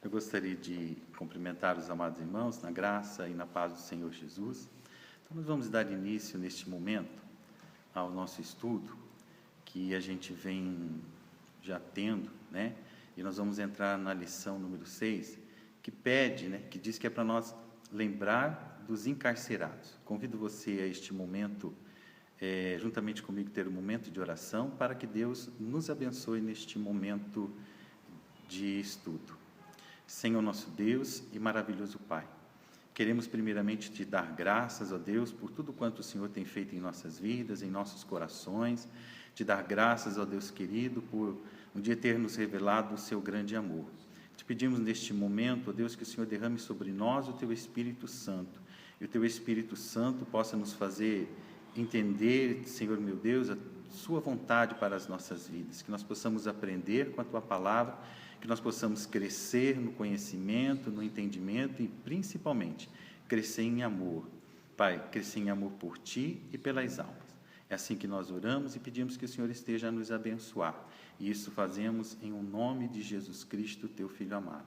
Eu gostaria de cumprimentar os amados irmãos na graça e na paz do Senhor Jesus. Então, nós vamos dar início neste momento ao nosso estudo que a gente vem já tendo, né? E nós vamos entrar na lição número 6, que pede, né? Que diz que é para nós lembrar dos encarcerados. Convido você a este momento, juntamente comigo, ter um momento de oração para que Deus nos abençoe neste momento de estudo. Senhor nosso Deus e maravilhoso Pai, queremos primeiramente te dar graças, ó Deus, por tudo quanto o Senhor tem feito em nossas vidas, em nossos corações, te dar graças, ó Deus querido, por um dia ter nos revelado o seu grande amor. Te pedimos neste momento, ó Deus, que o Senhor derrame sobre nós o teu Espírito Santo, e o teu Espírito Santo possa nos fazer entender, Senhor meu Deus, a sua vontade para as nossas vidas, que nós possamos aprender com a tua palavra, que nós possamos crescer no conhecimento, no entendimento e, principalmente, crescer em amor. Pai, crescer em amor por Ti e pelas almas. É assim que nós oramos e pedimos que o Senhor esteja a nos abençoar. E isso fazemos em o nome de Jesus Cristo, Teu Filho amado.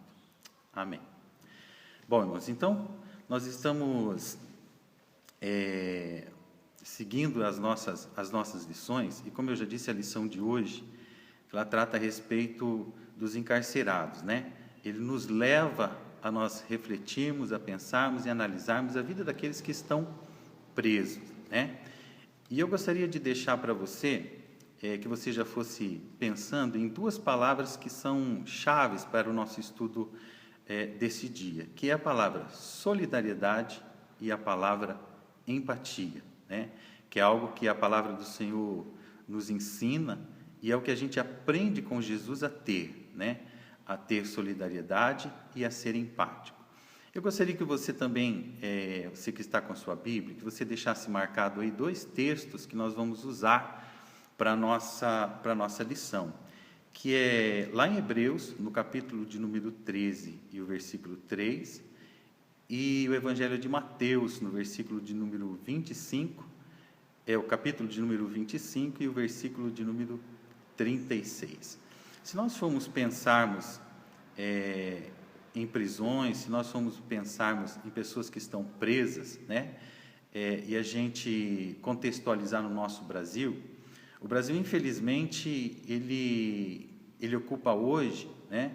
Amém. Bom, irmãos, então, nós estamos seguindo as nossas lições, e como eu já disse, a lição de hoje, ela trata a respeito dos encarcerados, né? Ele nos leva a nós refletirmos, a pensarmos e analisarmos a vida daqueles que estão presos, né? E eu gostaria de deixar para você, que você já fosse pensando em duas palavras que são chaves para o nosso estudo desse dia, que é a palavra solidariedade e a palavra empatia, né? Que é algo que a palavra do Senhor nos ensina e é o que a gente aprende com Jesus a ter, né? A ter solidariedade e a ser empático. Eu gostaria que você também, você que está com a sua Bíblia, que você deixasse marcado aí dois textos que nós vamos usar para a nossa lição, que é lá em Hebreus, no capítulo de número 13 e o versículo 3, e o Evangelho de Mateus, no versículo de número 25, o capítulo de número 25 e o versículo de número 36. Se nós formos pensarmos em prisões, se nós formos pensarmos em pessoas que estão presas, né, e a gente contextualizar no nosso Brasil, o Brasil, infelizmente, ele ocupa hoje, né,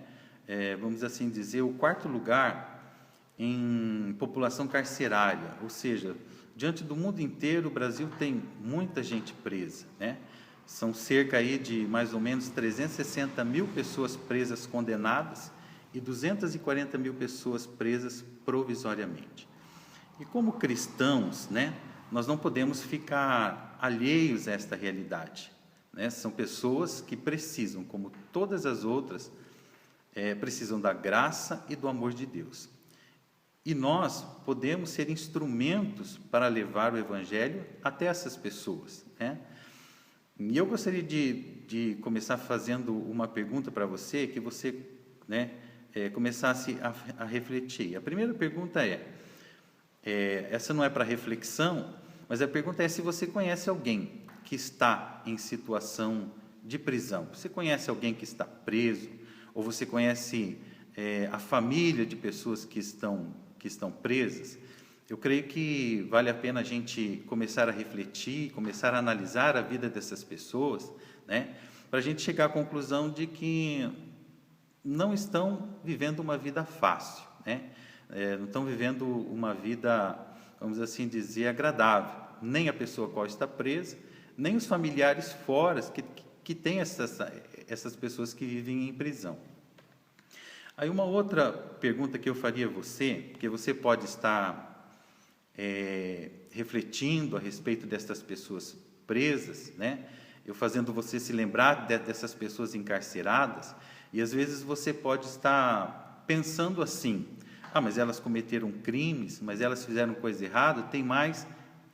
vamos assim dizer, o quarto lugar em população carcerária, ou seja, diante do mundo inteiro, o Brasil tem muita gente presa, né? São cerca aí de mais ou menos 360 mil pessoas presas condenadas e 240 mil pessoas presas provisoriamente. E como cristãos, né, nós não podemos ficar alheios a esta realidade, né? São pessoas que precisam, como todas as outras, precisam da graça e do amor de Deus. E nós podemos ser instrumentos para levar o Evangelho até essas pessoas, né? E eu gostaria de começar fazendo uma pergunta para você, que você, né, começasse a refletir. A primeira pergunta essa não é para reflexão, mas a pergunta é se você conhece alguém que está em situação de prisão. Você conhece alguém que está preso? Ou você conhece a família de pessoas que estão presas? Eu creio que vale a pena a gente começar a refletir, começar a analisar a vida dessas pessoas, né, para a gente chegar à conclusão de que não estão vivendo uma vida fácil, né, não estão vivendo uma vida, vamos assim dizer, agradável, nem a pessoa a qual está presa, nem os familiares fora que têm essas pessoas que vivem em prisão. Aí uma outra pergunta que eu faria a você, porque você pode estar refletindo a respeito dessas pessoas presas, né? Eu fazendo você se lembrar dessas pessoas encarceradas, e às vezes você pode estar pensando assim: mas elas cometeram crimes, mas elas fizeram coisa errada, tem mais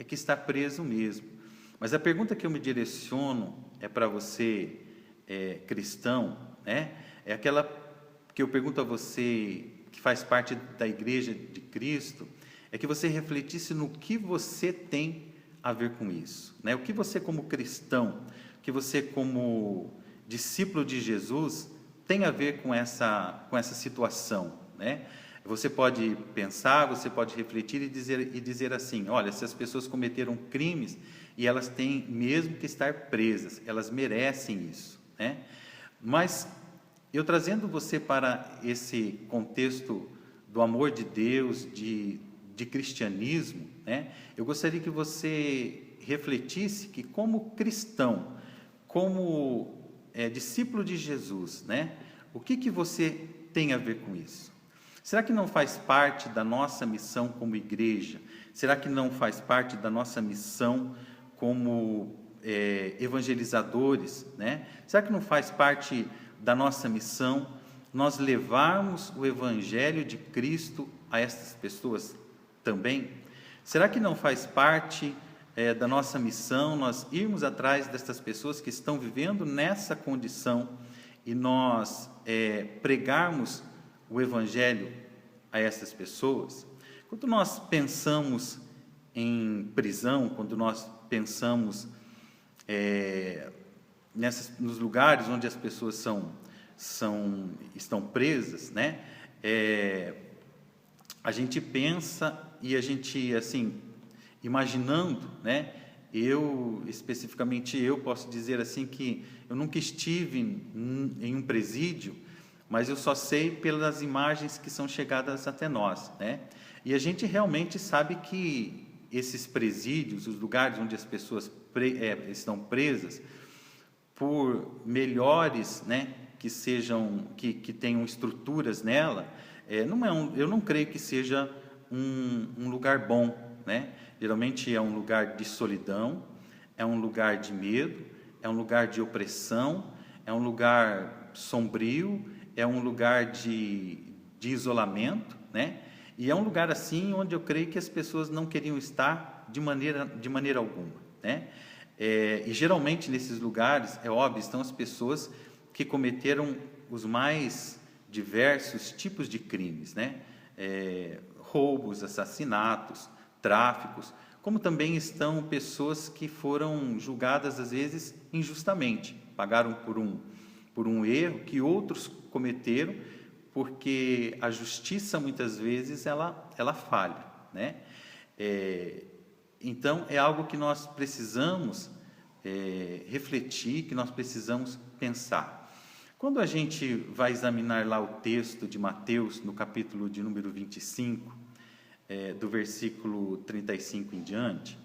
que estar preso mesmo. Mas a pergunta que eu me direciono para você, cristão, né? É aquela que eu pergunto a você, que faz parte da Igreja de Cristo, é que você refletisse no que você tem a ver com isso, né? O que você como cristão, o que você como discípulo de Jesus tem a ver com essa situação, né? Você pode pensar, você pode refletir e dizer assim: olha, se as pessoas cometeram crimes e elas têm mesmo que estar presas, elas merecem isso, né? Mas eu trazendo você para esse contexto do amor de Deus, de cristianismo, né? Eu gostaria que você refletisse que, como cristão, como discípulo de Jesus, né? O que você tem a ver com isso? Será que não faz parte da nossa missão como igreja? Será que não faz parte da nossa missão como evangelizadores, né? Será que não faz parte da nossa missão nós levarmos o evangelho de Cristo a essas pessoas também? Será que não faz parte da nossa missão nós irmos atrás dessas pessoas que estão vivendo nessa condição e nós pregarmos o evangelho a essas pessoas? Quando nós pensamos em prisão, quando nós pensamos nos lugares onde as pessoas estão presas, né? A gente pensa e a gente, assim, imaginando, né? Especificamente eu, posso dizer assim que eu nunca estive em um presídio, mas eu só sei pelas imagens que são chegadas até nós, né? E a gente realmente sabe que esses presídios, os lugares onde as pessoas estão presas, por melhores, né, que tenham estruturas nela, eu não creio que seja um lugar bom, né? Geralmente é um lugar de solidão, é um lugar de medo, é um lugar de opressão, é um lugar sombrio, é um lugar de isolamento, né? E é um lugar assim onde eu creio que as pessoas não queriam estar de maneira alguma, né? E geralmente nesses lugares, é óbvio, estão as pessoas que cometeram os mais diversos tipos de crimes, né? Roubos, assassinatos, tráficos, como também estão pessoas que foram julgadas às vezes injustamente, pagaram por um erro que outros cometeram, porque a justiça muitas vezes ela falha, né? Então é algo que nós precisamos refletir, que nós precisamos pensar. Quando a gente vai examinar lá o texto de Mateus, no capítulo de número 25, do versículo 35 em diante,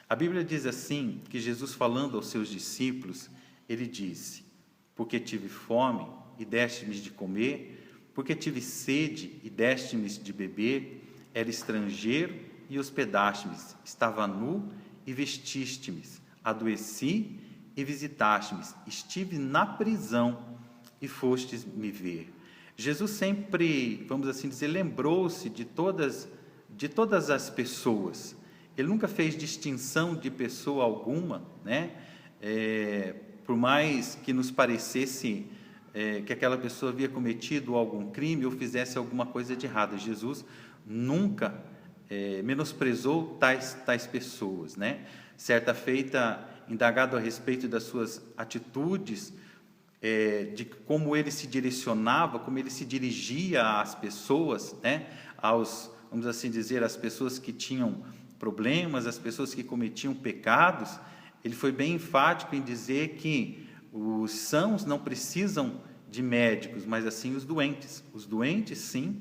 a Bíblia diz assim, que Jesus, falando aos seus discípulos, ele disse: porque tive fome e deste-me de comer, porque tive sede e deste-me de beber, era estrangeiro e hospedaste-me, estava nu e vestiste-me, adoeci e visitaste-me, estive na prisão e fostes me ver. Jesus sempre, vamos assim dizer, lembrou-se de todas as pessoas. Ele nunca fez distinção de pessoa alguma, né? Por mais que nos parecesse que aquela pessoa havia cometido algum crime ou fizesse alguma coisa de errada, Jesus nunca menosprezou tais pessoas, né? Certa feita, indagado a respeito das suas atitudes, de como ele se direcionava, como ele se dirigia às pessoas, né? Vamos assim dizer, às pessoas que tinham problemas, às pessoas que cometiam pecados, ele foi bem enfático em dizer que os sãos não precisam de médicos, mas assim os doentes. Os doentes, sim,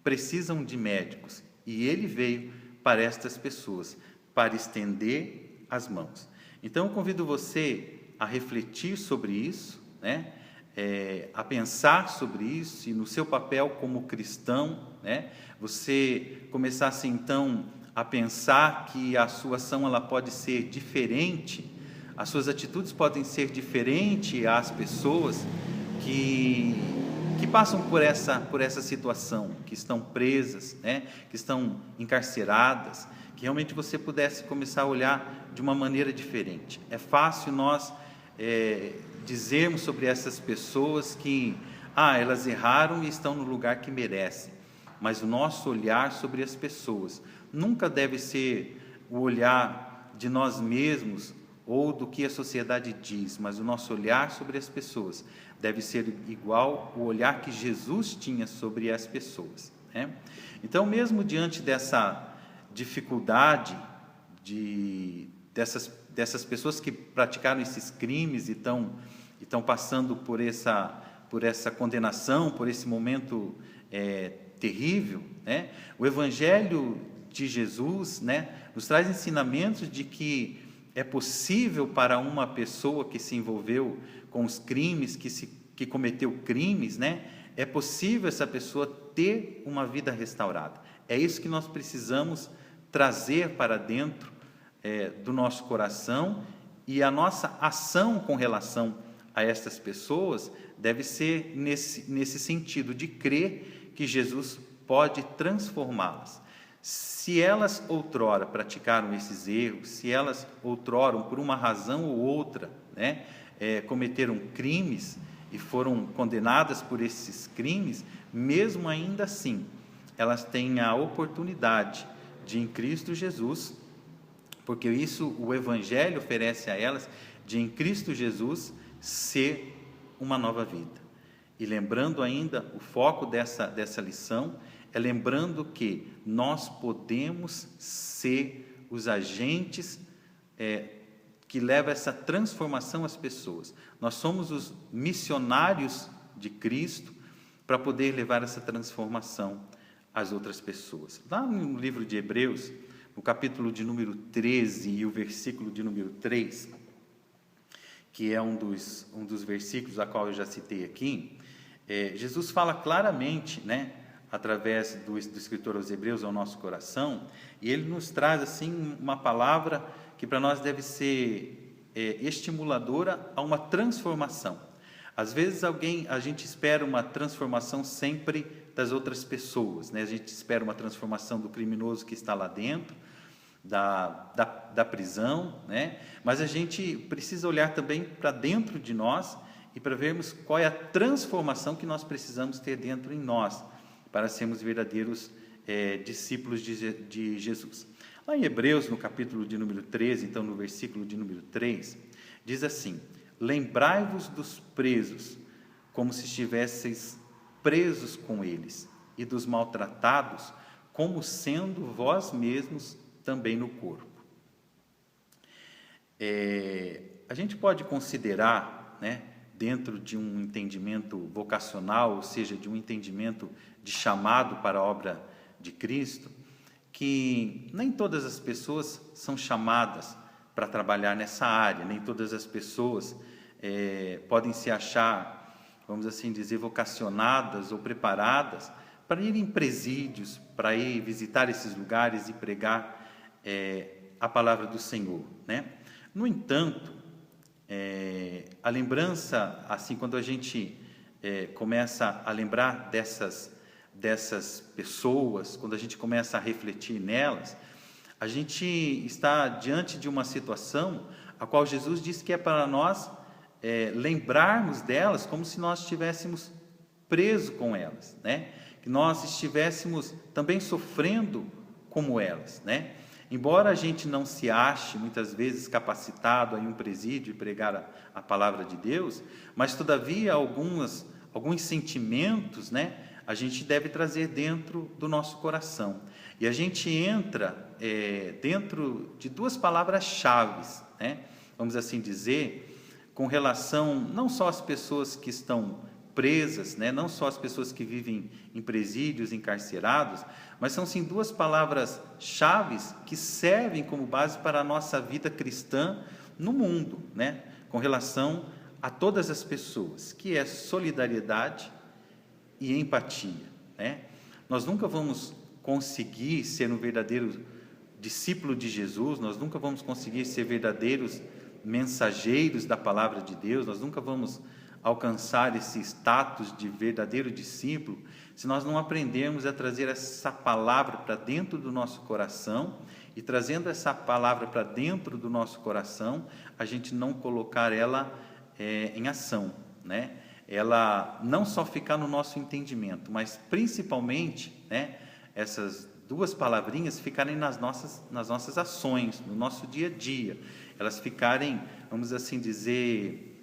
precisam de médicos. E ele veio para estas pessoas, para estender as mãos. Então, eu convido você a refletir sobre isso, né? A pensar sobre isso, e no seu papel como cristão, né? Você começasse, então, a pensar que a sua ação ela pode ser diferente, as suas atitudes podem ser diferentes às pessoas que passam por essa situação, que estão presas, né? Que estão encarceradas, que realmente você pudesse começar a olhar de uma maneira diferente. É fácil nós dizermos sobre essas pessoas que elas erraram e estão no lugar que merecem, mas o nosso olhar sobre as pessoas nunca deve ser o olhar de nós mesmos ou do que a sociedade diz, mas o nosso olhar sobre as pessoas deve ser igual ao olhar que Jesus tinha sobre as pessoas, né? Então, mesmo diante dessa dificuldade dessas pessoas que praticaram esses crimes e estão passando por essa condenação, por esse momento terrível, né? O Evangelho de Jesus, né, nos traz ensinamentos de que é possível para uma pessoa que se envolveu com os crimes, que cometeu crimes, né, é possível essa pessoa ter uma vida restaurada. É isso que nós precisamos trazer para dentro do nosso coração, e a nossa ação com relação a estas pessoas deve ser nesse sentido de crer que Jesus pode transformá-las. Se elas outrora praticaram esses erros, se elas outrora, por uma razão ou outra, né, cometeram crimes e foram condenadas por esses crimes, mesmo ainda assim, elas têm a oportunidade de, em Cristo Jesus, porque isso o Evangelho oferece a elas, de em Cristo Jesus ser uma nova vida. E lembrando ainda, o foco dessa lição é lembrando que nós podemos ser os agentes que levam essa transformação às pessoas. Nós somos os missionários de Cristo para poder levar essa transformação às outras pessoas. Lá no livro de Hebreus, no capítulo de número 13 e o versículo de número 3, que é um dos versículos a qual eu já citei aqui, Jesus fala claramente, né, através do escritor aos Hebreus ao nosso coração, e ele nos traz assim uma palavra que para nós deve ser estimuladora a uma transformação. Às vezes a gente espera uma transformação sempre das outras pessoas, né? A gente espera uma transformação do criminoso que está lá dentro da prisão, né? Mas a gente precisa olhar também para dentro de nós e para vermos qual é a transformação que nós precisamos ter dentro em nós, para sermos verdadeiros discípulos de Jesus. Lá em Hebreus, no capítulo de número 13, então no versículo de número 3, diz assim: lembrai-vos dos presos, como se estivesseis presos com eles, e dos maltratados, como sendo vós mesmos também no corpo. A gente pode considerar, né, dentro de um entendimento vocacional, ou seja, de um entendimento de chamado para a obra de Cristo, que nem todas as pessoas são chamadas para trabalhar nessa área, nem todas as pessoas podem se achar, vamos assim dizer, vocacionadas ou preparadas para ir em presídios, para ir visitar esses lugares e pregar a palavra do Senhor, né? No entanto, a lembrança, assim, quando a gente começa a lembrar dessas pessoas, quando a gente começa a refletir nelas, a gente está diante de uma situação a qual Jesus disse que é para nós lembrarmos delas como se nós estivéssemos presos com elas, né? Que nós estivéssemos também sofrendo como elas, né? Embora a gente não se ache, muitas vezes, capacitado a ir em um presídio e pregar a palavra de Deus, mas, todavia, alguns sentimentos, né, a gente deve trazer dentro do nosso coração. E a gente entra dentro de duas palavras-chave, né, vamos assim dizer, com relação não só às pessoas que estão presas, né, não só as pessoas que vivem em presídios, encarcerados, mas são sim duas palavras-chave que servem como base para a nossa vida cristã no mundo, né, com relação a todas as pessoas, que é solidariedade e empatia, né? Nós nunca vamos conseguir ser um verdadeiro discípulo de Jesus, nós nunca vamos conseguir ser verdadeiros mensageiros da palavra de Deus, nós nunca vamos alcançar esse status de verdadeiro discípulo se nós não aprendermos a trazer essa palavra para dentro do nosso coração, e trazendo essa palavra para dentro do nosso coração, a gente não colocar ela em ação, né? Ela não só ficar no nosso entendimento, mas principalmente, né, essas duas palavrinhas ficarem nas nossas ações, no nosso dia a dia. elas ficarem, vamos assim dizer,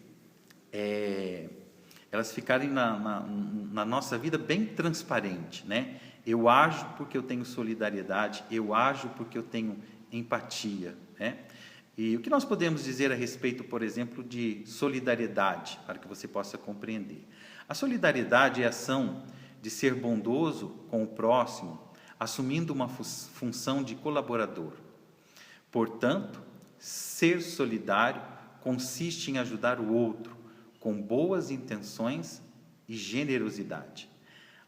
elas ficarem na nossa vida bem transparente, né? Eu ajo porque eu tenho solidariedade, eu ajo porque eu tenho empatia, né? E o que nós podemos dizer a respeito, por exemplo, de solidariedade, para que você possa compreender? A solidariedade é a ação de ser bondoso com o próximo, assumindo uma função de colaborador. Portanto, ser solidário consiste em ajudar o outro com boas intenções e generosidade.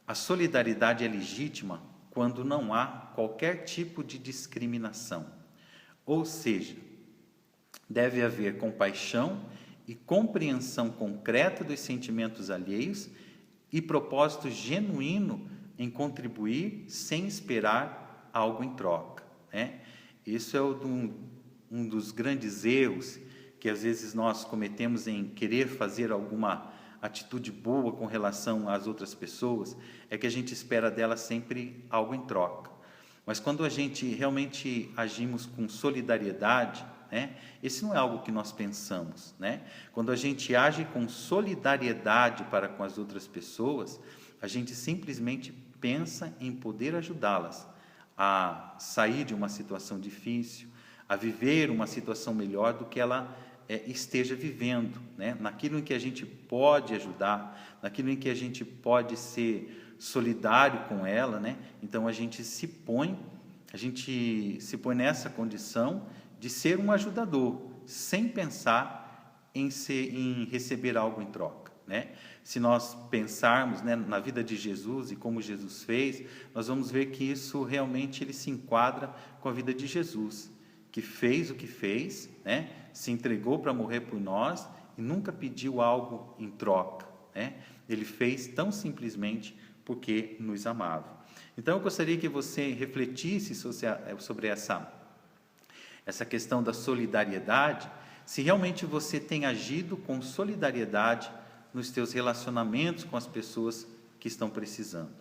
A solidariedade é legítima quando não há qualquer tipo de discriminação, ou seja, deve haver compaixão e compreensão concreta dos sentimentos alheios e propósito genuíno em contribuir sem esperar algo em troca, né? Isso é um dos grandes erros que às vezes nós cometemos em querer fazer alguma atitude boa com relação às outras pessoas, é que a gente espera delas sempre algo em troca. Mas quando a gente realmente agimos com solidariedade, né, esse não é algo que nós pensamos, né? Quando a gente age com solidariedade para com as outras pessoas, a gente simplesmente pensa em poder ajudá-las a sair de uma situação difícil, a viver uma situação melhor do que ela esteja vivendo, né? Naquilo em que a gente pode ajudar, naquilo em que a gente pode ser solidário com ela, né? Então a gente se põe nessa condição de ser um ajudador, sem pensar em receber algo em troca, né? Se nós pensarmos, né, na vida de Jesus e como Jesus fez, nós vamos ver que isso realmente ele se enquadra com a vida de Jesus, que fez o que fez, né? Se entregou para morrer por nós e nunca pediu algo em troca, né? Ele fez tão simplesmente porque nos amava. Então eu gostaria que você refletisse sobre essa questão da solidariedade, se realmente você tem agido com solidariedade nos teus relacionamentos com as pessoas que estão precisando.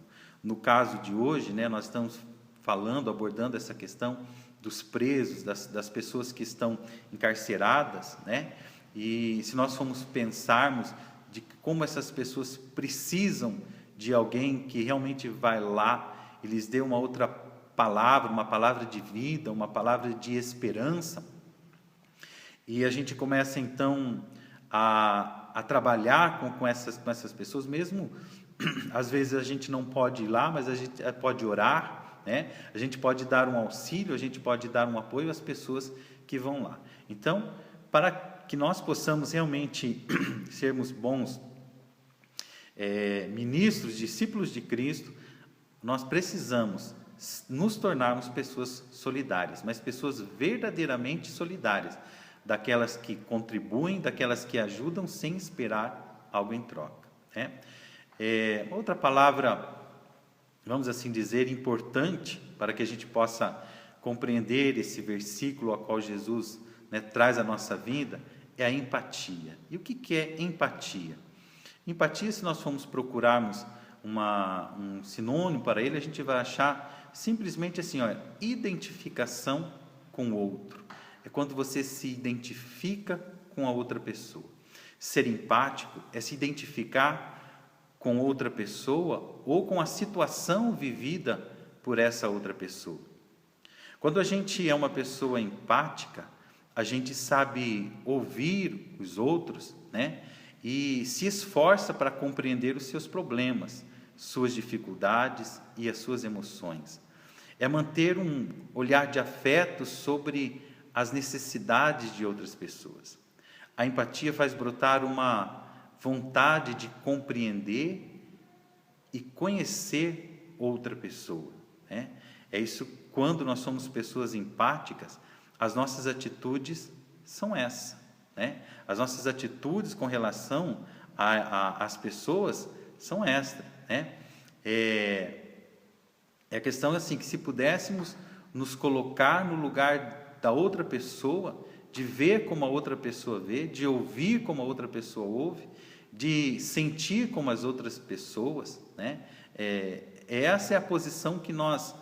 No caso de hoje, né, nós estamos abordando essa questão dos presos, das pessoas que estão encarceradas, né? E se nós formos pensarmos de como essas pessoas precisam de alguém que realmente vai lá e lhes dê uma outra palavra, uma palavra de vida, uma palavra de esperança, e a gente começa então a trabalhar com essas pessoas, mesmo às vezes a gente não pode ir lá, mas a gente pode orar, né? A gente pode dar um auxílio, a gente pode dar um apoio às pessoas que vão lá. Então, para que nós possamos realmente sermos bons ministros, discípulos de Cristo, nós precisamos nos tornarmos pessoas solidárias, mas pessoas verdadeiramente solidárias, daquelas que contribuem, daquelas que ajudam sem esperar algo em troca, né? Outra palavra, vamos assim dizer, importante para que a gente possa compreender esse versículo ao qual Jesus, né, traz à nossa vida, é a empatia. E o que é empatia? Empatia, se nós formos procurarmos um sinônimo para ele, a gente vai achar simplesmente assim, olha, identificação com o outro. É quando você se identifica com a outra pessoa. Ser empático é se identificar com outra pessoa ou com a situação vivida por essa outra pessoa. Quando a gente é uma pessoa empática, a gente sabe ouvir os outros, né? E se esforça para compreender os seus problemas, suas dificuldades e as suas emoções. É manter um olhar de afeto sobre as necessidades de outras pessoas. A empatia faz brotar uma vontade de compreender e conhecer outra pessoa, né? É isso, quando nós somos pessoas empáticas, as nossas atitudes são essas, né? As nossas atitudes com relação às pessoas são estas, né? A questão é assim, que se pudéssemos nos colocar no lugar da outra pessoa, de ver como a outra pessoa vê, de ouvir como a outra pessoa ouve, de sentir como as outras pessoas, né? Essa é a posição que nós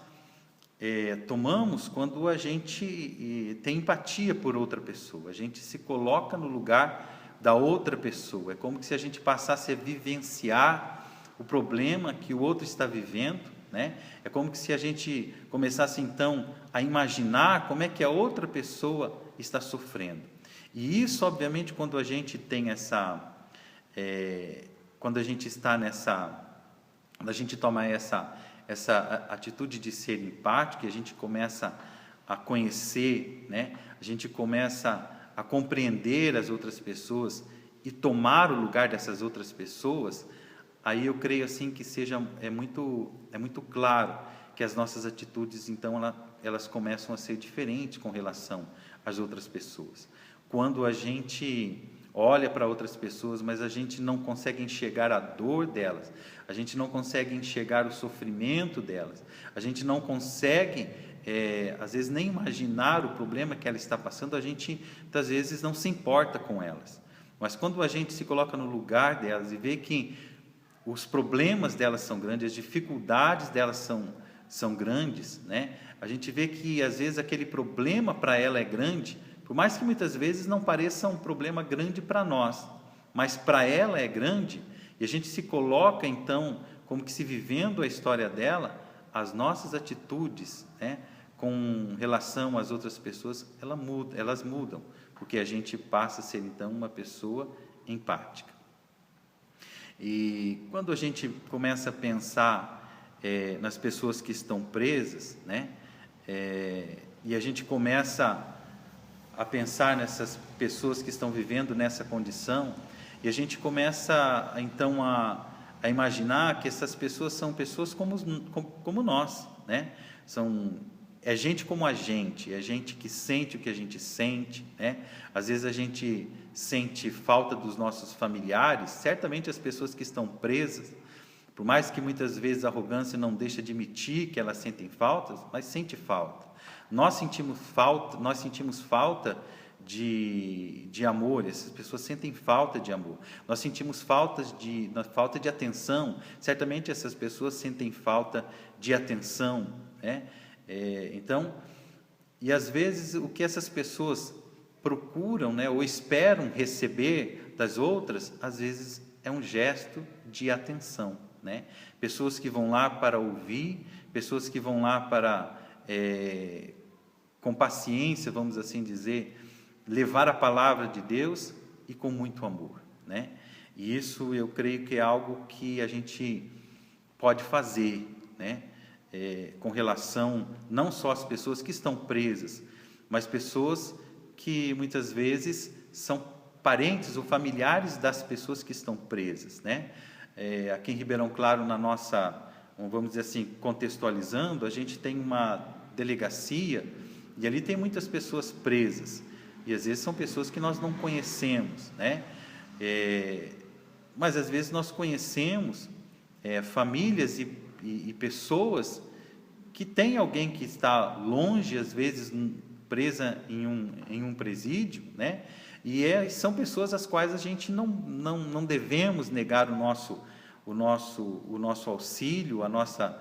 tomamos quando a gente tem empatia por outra pessoa, a gente se coloca no lugar da outra pessoa. É como se a gente passasse a vivenciar o problema que o outro está vivendo, né? É como se a gente começasse então a imaginar como é que a outra pessoa está sofrendo. E isso, obviamente, quando a gente tem quando a gente está quando a gente toma essa atitude de ser empático, a gente começa a conhecer, né? A gente começa a compreender as outras pessoas e tomar o lugar dessas outras pessoas. Aí eu creio assim que é muito claro que as nossas atitudes então elas começam a ser diferentes com relação às outras pessoas. Quando a gente olha para outras pessoas, mas a gente não consegue enxergar a dor delas, a gente não consegue enxergar o sofrimento delas, a gente não consegue, às vezes, nem imaginar o problema que ela está passando, a gente, muitas vezes, não se importa com elas. Mas quando a gente se coloca no lugar delas e vê que os problemas delas são grandes, as dificuldades delas são grandes, né? A gente vê que, às vezes, aquele problema para ela é grande, por mais que muitas vezes não pareça um problema grande para nós, mas para ela é grande, e a gente se coloca, então, como que se vivendo a história dela, as nossas atitudes, né, com relação às outras pessoas, elas mudam, porque a gente passa a ser, então, uma pessoa empática. E quando a gente começa a pensar nas pessoas que estão presas, né, e a gente começa a pensar nessas pessoas que estão vivendo nessa condição, e a gente começa então a imaginar que essas pessoas são pessoas como nós, né? É gente como a gente, é gente que sente o que a gente sente, né? Às vezes a gente sente falta dos nossos familiares, certamente as pessoas que estão presas, por mais que muitas vezes a arrogância não deixe de admitir que elas sentem faltas, mas sente falta. Nós sentimos falta de amor, essas pessoas sentem falta de amor. Nós sentimos falta de atenção, certamente essas pessoas sentem falta de atenção, né? Então, e às vezes o que essas pessoas procuram, né, ou esperam receber das outras, às vezes é um gesto de atenção, né? Pessoas que vão lá para ouvir, pessoas que vão lá para, com paciência, vamos assim dizer, levar a palavra de Deus e com muito amor, né? E isso eu creio que é algo que a gente pode fazer, né? Com relação não só às pessoas que estão presas, mas pessoas que muitas vezes são parentes ou familiares das pessoas que estão presas, né? Aqui em Ribeirão Claro, na nossa, vamos dizer assim, contextualizando, a gente tem uma delegacia e ali tem muitas pessoas presas, e às vezes são pessoas que nós não conhecemos, né? Mas às vezes nós conhecemos famílias e pessoas que têm alguém que está longe, às vezes presa em um presídio, né? E são pessoas às quais a gente não devemos negar o nosso auxílio, a nossa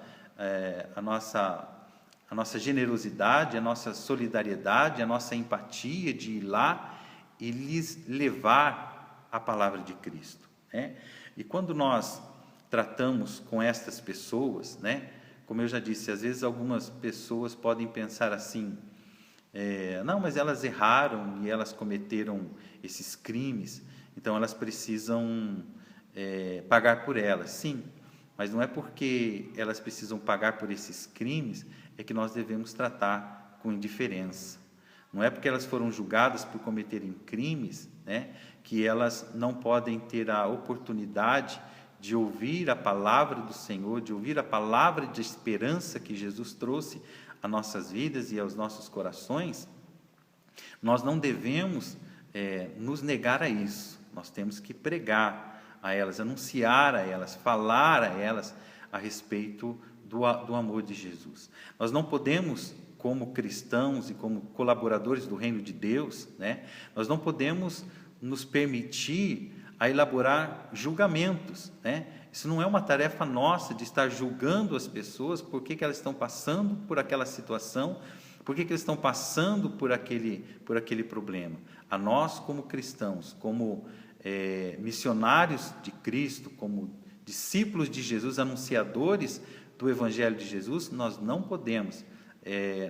generosidade, a nossa solidariedade, a nossa empatia de ir lá e lhes levar a palavra de Cristo, né? E quando nós tratamos com estas pessoas, né, como eu já disse, às vezes algumas pessoas podem pensar assim, não, mas elas erraram e elas cometeram esses crimes, então elas precisam pagar por elas. Sim, mas não é porque elas precisam pagar por esses crimes que nós devemos tratar com indiferença. Não é porque elas foram julgadas por cometerem crimes, né, que elas não podem ter a oportunidade de ouvir a palavra do Senhor, de ouvir a palavra de esperança que Jesus trouxe às nossas vidas e aos nossos corações. Nós não devemos nos negar a isso. Nós temos que pregar a elas, anunciar a elas, falar a elas a respeito do amor de Jesus. Nós não podemos, como cristãos e como colaboradores do reino de Deus, né, nós não podemos nos permitir a elaborar julgamentos, né, Isso não é uma tarefa nossa de estar julgando as pessoas por que elas estão passando por aquela situação, por que eles estão passando por aquele problema. A nós, como cristãos, como missionários de Cristo, como discípulos de Jesus, anunciadores do Evangelho de Jesus, nós não podemos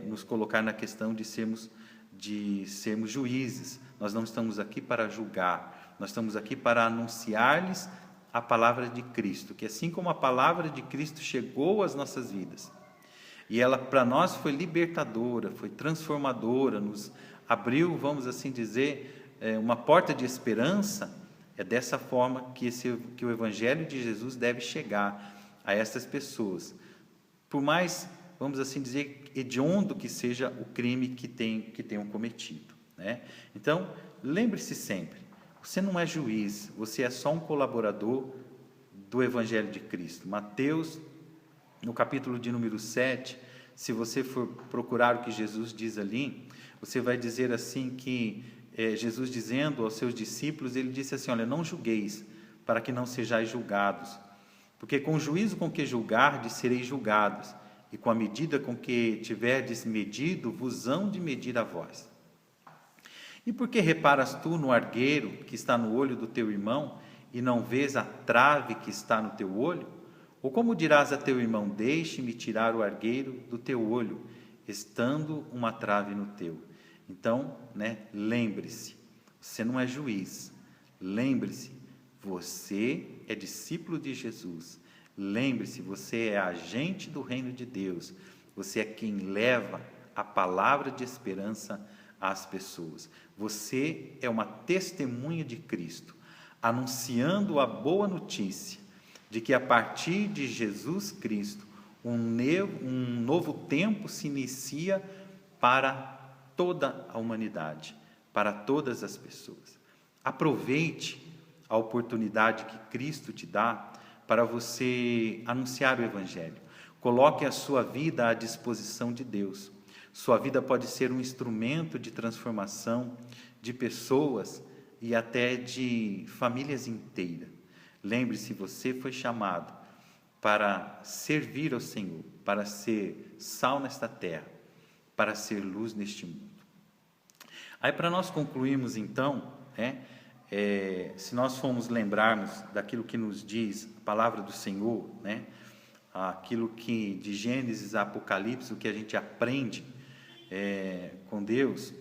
nos colocar na questão de sermos juízes. Nós não estamos aqui para julgar, nós estamos aqui para anunciar-lhes a palavra de Cristo, que assim como a palavra de Cristo chegou às nossas vidas, e ela para nós foi libertadora, foi transformadora, nos abriu, vamos assim dizer, uma porta de esperança. É dessa forma que o Evangelho de Jesus deve chegar a essas pessoas, por mais, vamos assim dizer, hediondo que seja o crime que tenham cometido, né? Então, lembre-se sempre, você não é juiz, você é só um colaborador do Evangelho de Cristo. Mateus, no capítulo de número 7, se você for procurar o que Jesus diz ali, você vai dizer assim que Jesus dizendo aos seus discípulos, ele disse assim: olha, não julgueis, para que não sejais julgados, porque com o juízo com que julgardes, sereis julgados, e com a medida com que tiverdes medido, vos hão de medir a vós. E por que reparas tu no argueiro que está no olho do teu irmão, e não vês a trave que está no teu olho? Ou como dirás a teu irmão: deixe-me tirar o argueiro do teu olho, estando uma trave no teu? Então, lembre-se, você não é juiz. Lembre-se, você é discípulo de Jesus. Lembre-se, você é agente do reino de Deus. Você é quem leva a palavra de esperança às pessoas. Você é uma testemunha de Cristo, anunciando a boa notícia de que a partir de Jesus Cristo, um novo tempo se inicia para toda a humanidade, para todas as pessoas. Aproveite a oportunidade que Cristo te dá para você anunciar o Evangelho. Coloque a sua vida à disposição de Deus. Sua vida pode ser um instrumento de transformação de pessoas e até de famílias inteiras. Lembre-se, você foi chamado para servir ao Senhor, para ser sal nesta terra, para ser luz neste mundo. Aí, para nós concluirmos, então, se nós formos lembrarmos daquilo que nos diz a palavra do Senhor, aquilo que de Gênesis a Apocalipse, o que a gente aprende com Deus,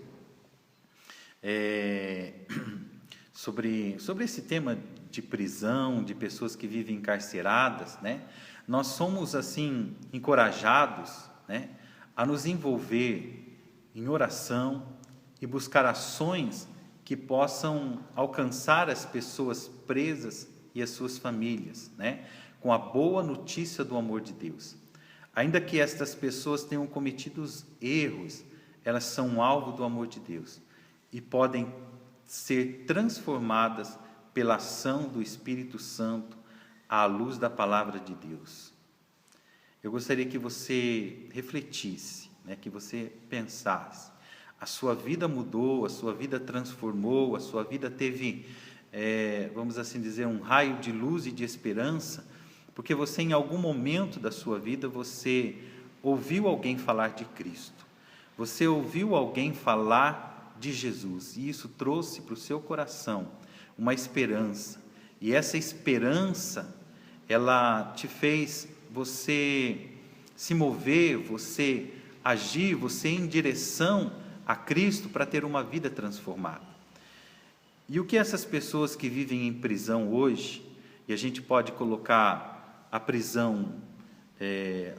sobre esse tema de prisão, de pessoas que vivem encarceradas, nós somos assim encorajados, a nos envolver em oração e buscar ações que possam alcançar as pessoas presas e as suas famílias, com a boa notícia do amor de Deus. Ainda que estas pessoas tenham cometido erros, elas são alvo do amor de Deus e podem ser transformadas pela ação do Espírito Santo à luz da palavra de Deus. Eu gostaria que você refletisse, que você pensasse. A sua vida mudou, a sua vida transformou, a sua vida teve, vamos assim dizer, um raio de luz e de esperança, porque você, em algum momento da sua vida, você ouviu alguém falar de Cristo, você ouviu alguém falar de Jesus, e isso trouxe para o seu coração uma esperança, e essa esperança, ela te fez você se mover, você agir, você ir em direção a Cristo para ter uma vida transformada. E o que essas pessoas que vivem em prisão hoje, e a gente pode colocar a prisão,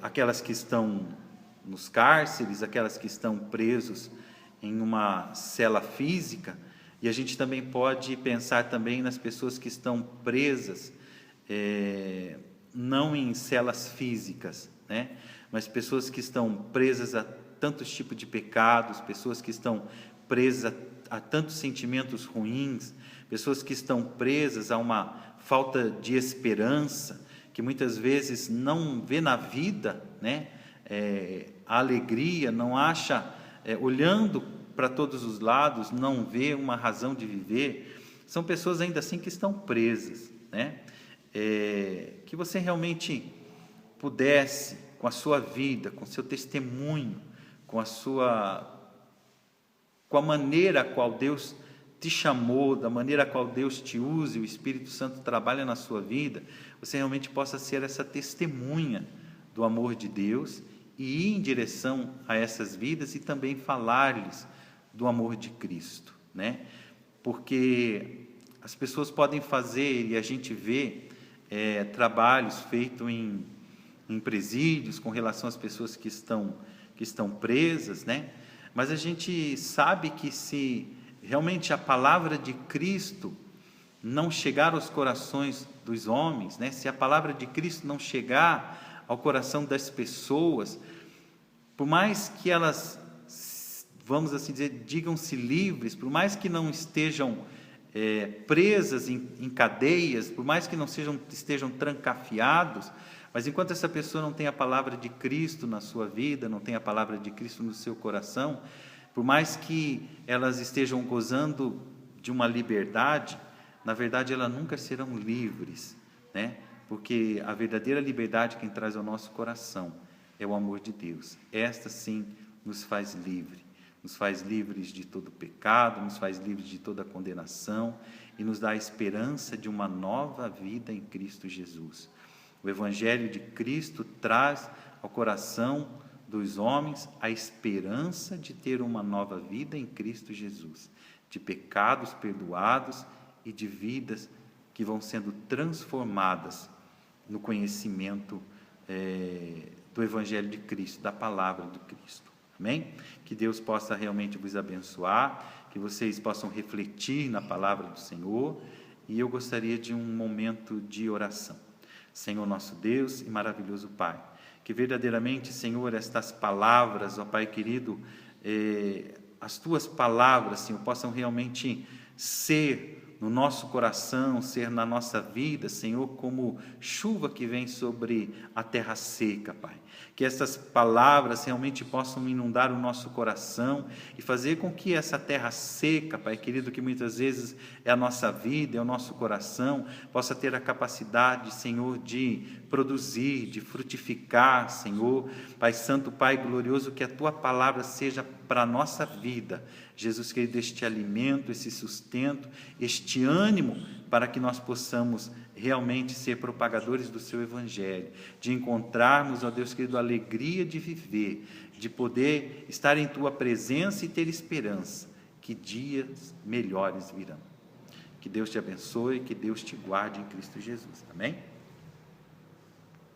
aquelas que estão nos cárceres, aquelas que estão presos em uma cela física, e a gente também pode pensar também nas pessoas que estão presas, não em celas físicas, mas pessoas que estão presas a tantos tipos de pecados, pessoas que estão presas a tantos sentimentos ruins, pessoas que estão presas a uma falta de esperança, que muitas vezes não vê na vida, a alegria, não acha, olhando para todos os lados, não vê uma razão de viver. São pessoas ainda assim que estão presas, que você realmente pudesse, com a sua vida, com o seu testemunho, com a maneira a qual Deus te chamou, da maneira a qual Deus te usa, e o Espírito Santo trabalha na sua vida, você realmente possa ser essa testemunha do amor de Deus e ir em direção a essas vidas e também falar-lhes do amor de Cristo, né? Porque as pessoas podem fazer, e a gente vê trabalhos feitos em presídios com relação às pessoas que estão presas, né? Mas a gente sabe que se realmente a palavra de Cristo não chegar aos corações dos homens, né? Se a palavra de Cristo não chegar ao coração das pessoas, por mais que elas, vamos assim dizer, digam-se livres, por mais que não estejam presas em cadeias, por mais que não estejam trancafiados, mas enquanto essa pessoa não tem a palavra de Cristo na sua vida, não tem a palavra de Cristo no seu coração, por mais que elas estejam gozando de uma liberdade, na verdade elas nunca serão livres, né? Porque a verdadeira liberdade quem traz ao nosso coração é o amor de Deus. Esta sim nos faz livres de todo pecado, nos faz livres de toda condenação e nos dá a esperança de uma nova vida em Cristo Jesus. O Evangelho de Cristo traz ao coração dos homens a esperança de ter uma nova vida em Cristo Jesus, de pecados perdoados e de vidas que vão sendo transformadas no conhecimento do Evangelho de Cristo, da palavra de Cristo. Amém? Que Deus possa realmente vos abençoar, que vocês possam refletir na palavra do Senhor, e eu gostaria de um momento de oração. Senhor nosso Deus e maravilhoso Pai, que verdadeiramente, Senhor, estas palavras, ó Pai querido, as Tuas palavras, Senhor, possam realmente ser no nosso coração, ser na nossa vida, Senhor, como chuva que vem sobre a terra seca, Pai. Que essas palavras realmente possam inundar o nosso coração e fazer com que essa terra seca, Pai querido, que muitas vezes é a nossa vida, é o nosso coração, possa ter a capacidade, Senhor, de produzir, de frutificar, Senhor. Pai Santo, Pai glorioso, que a Tua palavra seja para a nossa vida, Jesus querido, este alimento, esse sustento, este ânimo, para que nós possamos realmente ser propagadores do Seu Evangelho, de encontrarmos, ó Deus querido, a alegria de viver, de poder estar em Tua presença e ter esperança, que dias melhores virão. Que Deus te abençoe, que Deus te guarde em Cristo Jesus. Amém?